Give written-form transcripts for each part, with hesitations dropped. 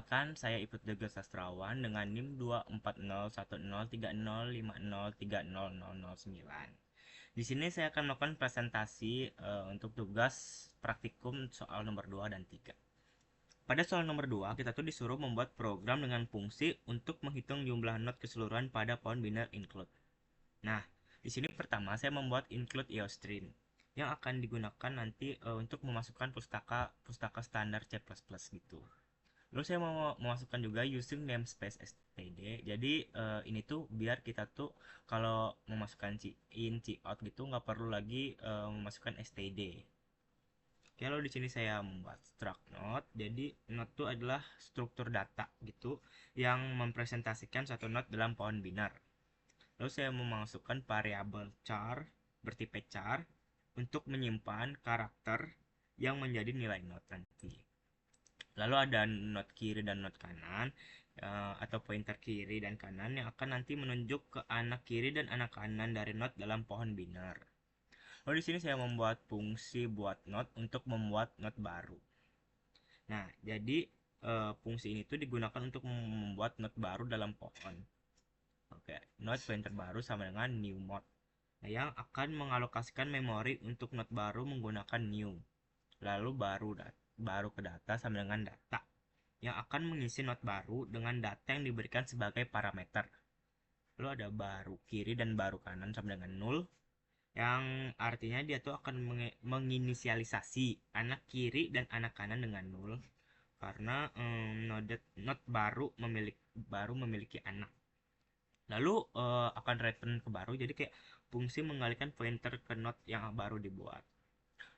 Perkenalkan, saya Iput Dega Sastrawan dengan NIM 24010303009. Di sini saya akan melakukan presentasi untuk tugas praktikum soal nomor 2 dan 3. Pada soal nomor 2, kita tuh disuruh membuat program dengan fungsi untuk menghitung jumlah not keseluruhan pada pohon biner include. Nah, di sini pertama saya membuat include IOStream yang akan digunakan nanti untuk memasukkan pustaka standar C++ gitu. Lalu saya mau memasukkan juga using namespace std. Jadi ini tuh biar kita tuh kalau memasukkan in out gitu nggak perlu lagi memasukkan std. Kalau di sini saya membuat struct node, jadi node itu adalah struktur data gitu yang mempresentasikan satu node dalam pohon binar. Lalu saya memasukkan variabel char bertipe char untuk menyimpan karakter yang menjadi nilai node nanti. Lalu ada node kiri dan node kanan atau pointer kiri dan kanan yang akan nanti menunjuk ke anak kiri dan anak kanan dari node dalam pohon binar. Lalu di sini saya membuat fungsi buat node untuk membuat node baru. Nah, jadi fungsi ini tuh digunakan untuk membuat node baru dalam pohon. Oke, node pointer baru sama dengan new mode. Nah, yang akan mengalokasikan memori untuk node baru menggunakan new. Lalu baru ke data sama dengan data yang akan mengisi node baru dengan data yang diberikan sebagai parameter. Lalu ada baru kiri dan baru kanan sama dengan 0, yang artinya dia tuh akan menginisialisasi anak kiri dan anak kanan dengan 0 karena node baru memiliki anak. Lalu akan return ke baru, jadi kayak fungsi mengalihkan pointer ke node yang baru dibuat.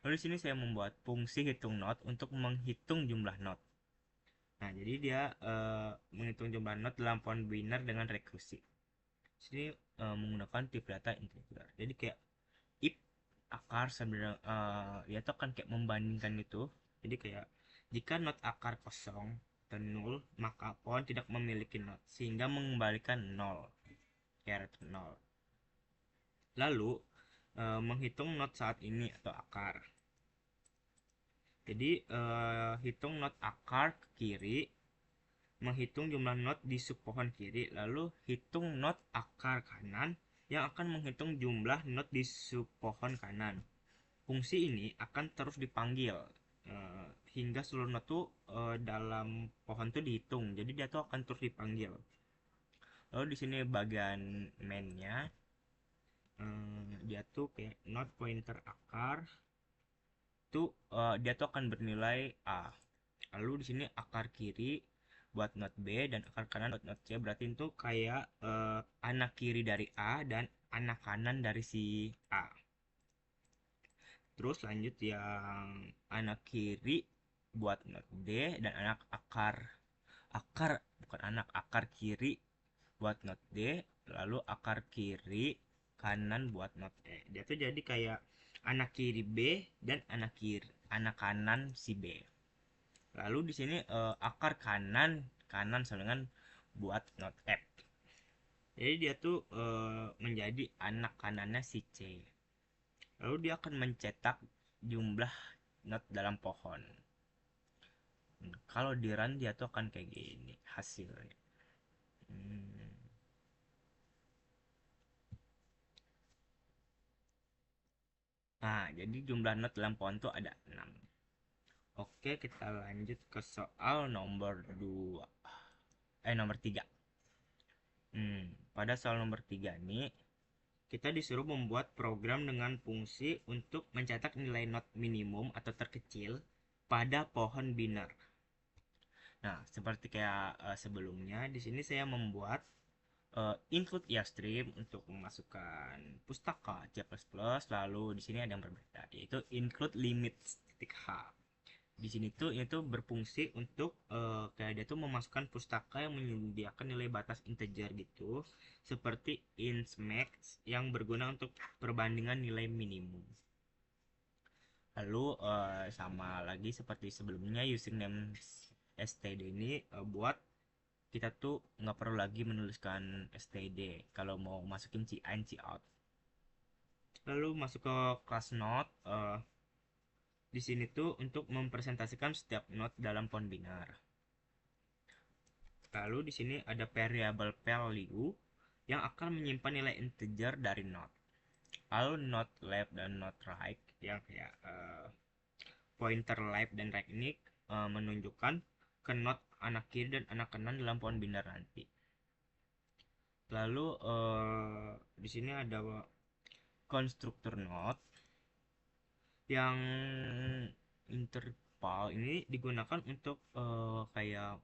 Lalu di sini saya membuat fungsi hitung node untuk menghitung jumlah node. Nah, jadi dia menghitung jumlah not dalam pohon binar dengan rekursi. Sini menggunakan type data integer. Jadi kayak if akar sebenarnya dia tuh akan kayak membandingkan itu. Jadi kayak jika not akar kosong atau 0, maka pohon tidak memiliki not sehingga mengembalikan 0, caret 0. Lalu menghitung not saat ini atau akar. Jadi hitung not akar ke kiri, menghitung jumlah not di sub pohon kiri, lalu hitung not akar kanan yang akan menghitung jumlah not di sub pohon kanan. Fungsi ini akan terus dipanggil hingga seluruh not tuh dalam pohon tuh dihitung. Jadi dia tuh akan terus dipanggil. Lalu di sini bagian mainnya dia tuh kayak not pointer akar tuh dia tuh akan bernilai A. Lalu di sini akar kiri buat not B dan akar kanan buat not C, berarti itu kayak anak kiri dari A dan anak kanan dari si A. Terus lanjut yang anak kiri buat not D dan anak akar bukan anak akar kiri buat not D, lalu akar kiri kanan buat not E. Dia tuh jadi kayak anak kiri B dan anak kanan si B. Lalu di sini akar kanan sama dengan buat not F. Jadi dia tuh menjadi anak kanannya si C. Lalu dia akan mencetak jumlah not dalam pohon. Kalau di run dia tuh akan kayak gini hasilnya. Nah, jadi jumlah not dalam pohon tuh ada 6. Oke, kita lanjut ke soal nomor 2. Nomor 3. Pada soal nomor 3 nih, kita disuruh membuat program dengan fungsi untuk mencetak nilai not minimum atau terkecil pada pohon binar. Nah, seperti kayak sebelumnya, di sini saya membuat include IOStream untuk memasukkan pustaka C++, lalu di sini ada yang berbeda, yaitu include limit titik H. Di sini tuh itu berfungsi untuk kayak dia tuh memasukkan pustaka yang menyediakan nilai batas integer gitu, seperti int max yang berguna untuk perbandingan nilai minimum. Lalu sama lagi seperti sebelumnya, using name std ini buat kita tuh nggak perlu lagi menuliskan std kalau mau masukin in out. Lalu masuk ke class node. Di sini tuh untuk mempresentasikan setiap node dalam pohon binar. Lalu di sini ada variable value yang akan menyimpan nilai integer dari not. Lalu not left dan not right yang kayak pointer left dan right ini menunjukkan ke not anak kiri dan anak kanan dalam pohon binar nanti. Lalu di sini ada konstruktor not yang interval ini digunakan untuk kayak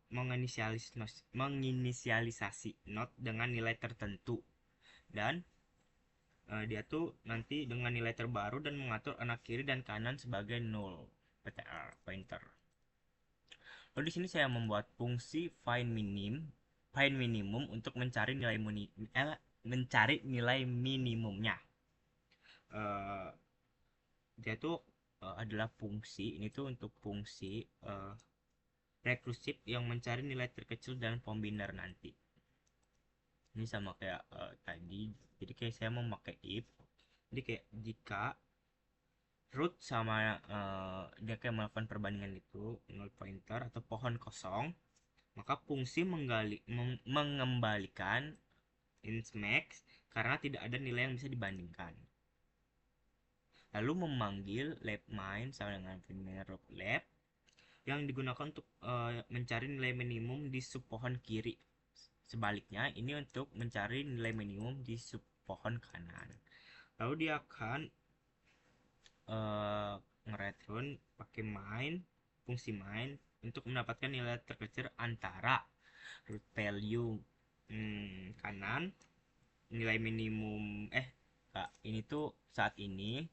menginisialisasi not dengan nilai tertentu, dan dia tuh nanti dengan nilai terbaru dan mengatur anak kiri dan kanan sebagai null PTR pointer. Lalu di sini saya membuat fungsi find minimum untuk mencari nilai minimumnya. Eh, Dia tuh adalah fungsi ini tuh untuk fungsi rekursif yang mencari nilai terkecil dan pembinar nanti. Ini sama kayak tadi, jadi kayak saya mau pakai if, jadi kayak jika root sama dia kayak melakukan perbandingan itu null pointer atau pohon kosong, maka fungsi mengembalikan int max karena tidak ada nilai yang bisa dibandingkan. Lalu memanggil left min sama dengan root left yang digunakan untuk mencari nilai minimum di sub pohon kiri. Sebaliknya, ini untuk mencari nilai minimum di sub pohon kanan. Lalu dia akan ngereturn pakai main, fungsi main untuk mendapatkan nilai terkecil antara root value kanan, nilai minimum ini tuh saat ini.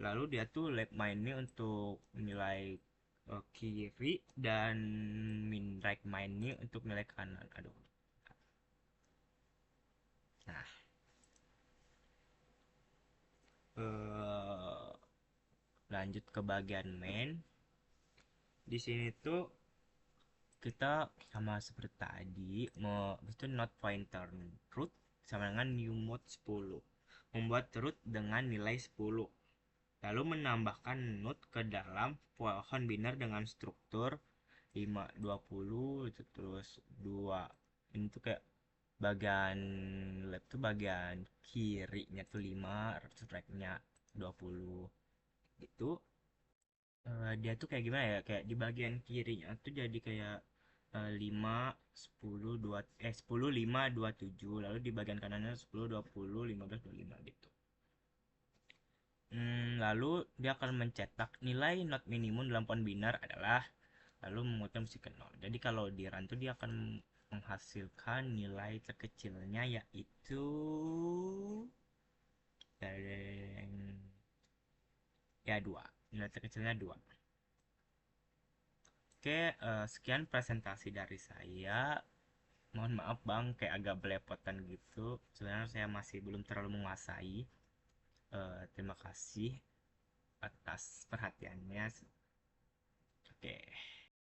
Lalu dia tuh left main-nya untuk nilai kiri dan min right main-nya untuk nilai kanan. Aduh. Nah, lanjut ke bagian main. Di sini tuh kita sama seperti tadi, itu not pointer root sama dengan new mode 10. Membuat root dengan nilai 10. Lalu menambahkan node ke dalam pohon binar dengan struktur 5 20 itu terus 2. Ini tuh kayak bagian left tuh bagian kirinya tuh 5, right-nya 20 gitu. Dia tuh kayak gimana ya, kayak di bagian kirinya tuh jadi kayak 5 10 2 10 5 27, lalu di bagian kanannya 10 20 15 25 gitu. Lalu dia akan mencetak nilai not minimum dalam pohon binar adalah, lalu memutar mesti ke 0. Jadi kalau di run tuh dia akan menghasilkan nilai terkecilnya, yaitu ya 2. Nilai terkecilnya 2. Oke, sekian presentasi dari saya. Mohon maaf bang, kayak agak belepotan gitu. Sebenarnya saya masih belum terlalu menguasai. Terima kasih atas perhatiannya. Oke.